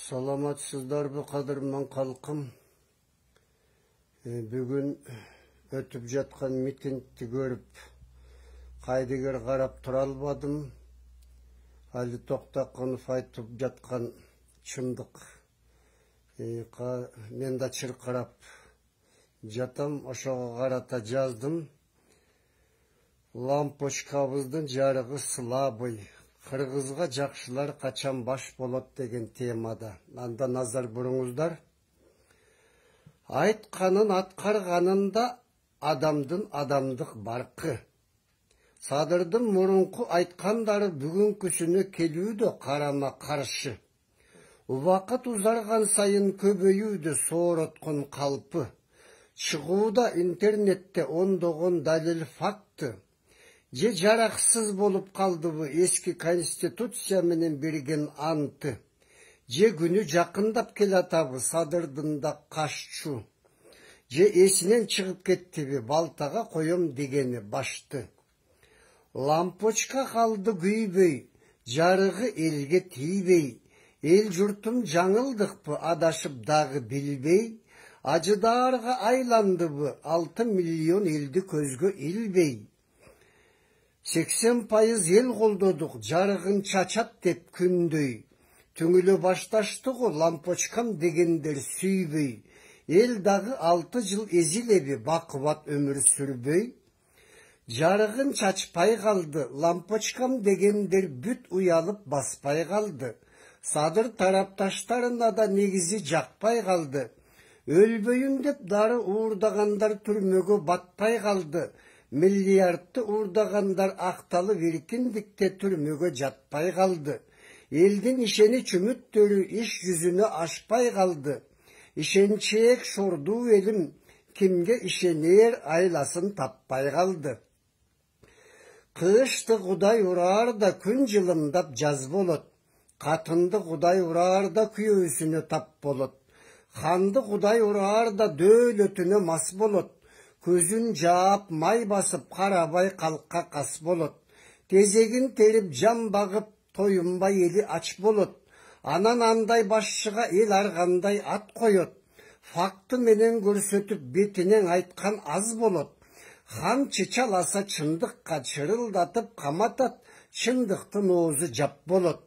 Саламатсыздарбы кадырман калкым. Бүгүн өтүп жаткан митингди көрүп, кайдыгер карап тура албадым. Али Токтакунов айтып жаткан чындык. Мен да чыркырап жатам, ошого карата жаздым. Лампочкабыздын жарыгы слабый. Кыргызга жакшылар качан баш болот деген темада. Анда назар буруңуздар. Айтканын аткарганында адамдын адамдык баркы. Садырдын мурунку айткандары бүгүнкүсүнө келүүдө карама каршы. Убакыт узарган сайын көбөйүүдө соороткон калпы. Чыгууда интернетте ондогон далил факты. Же жараксыз болуп калдыбы эски конституция менен берген анты. Же күнү жакындап келатабы садырдын да кашчу. Же эсинен чыгып кеттиби балтага коем дегени башты. Лампочка калды күйбөй, жарыгы элге тийбей. Эл журтум жаңылдыкпы адашып дагы билбей. Ажыдаарга айландыбы 6 миллион элди көзгө илбей. 80% ел колдодук, жарыгын чачат деп күндөй. Түңүлө башташтыгы лампочкам дегендер сүйбөй. Эл дагы 6 жыл эзилеби бакубат өмүр сүрбөй. Жарыгын чачпай калды, лампочкам дегендер бүт уялып баспай калды. Садыр тарапташтарына да негизи жакпай калды. Өлбөйүн деп дары уурдагандар түрмөгө батпай калды. Миллиардты уурдагандар акталып эркиндикте түрмөгө жатпай калды. Элдин ишенич үмүттөрү иш жүзүнө ашпай калды. Ишенчээк шордуу элим кимге ишенер айласын таппай калды. Кышты Кудай ураар да күн жылымдап жаз болот. Катынды Кудай ураар да күйөөсүнө тап болот. Ханды Кудай ураар да дөөлөтүнө мас болот. Көзүн жаап май басып карабай калкка кас болот. Тезегин терип жан багып тоюнбай эли ач болот. Анан андай башчыга эл аргандай ат коет. Факты менен көрсөтүп бетинен айткан аз болот. Хан чычаласа чындыкка чырылдатып каматат, чындыктын оозу жап болот.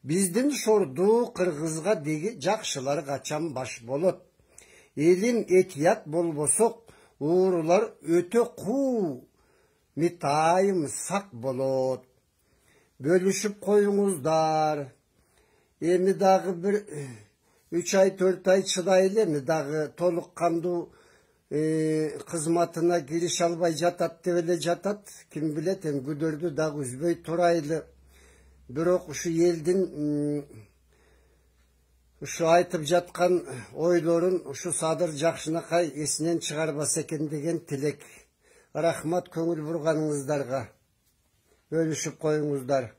Биздин шордуу кыргызга деги жакшылар качан баш болот. Элин этият болбосок, уурулар өтө куу, митайым сак болот. Бөлүшүп коюңуздар. Эми дагы бир 3 ай 4 ай чыдайлы, эми дагы толук кандуу кызматына кирише албай жатат деп эле жатат. Ким билет, эми күдөрдү дагы үзбөй турайлы. Бирок ушу элдин ушу айтып жаткан ойлорун ушу Садыр Жакшынакай эсинен чыгарбаса экен деген тилек. Рахмат көңүл бурганыңыздарга. Бөлүшүп коюңуздар.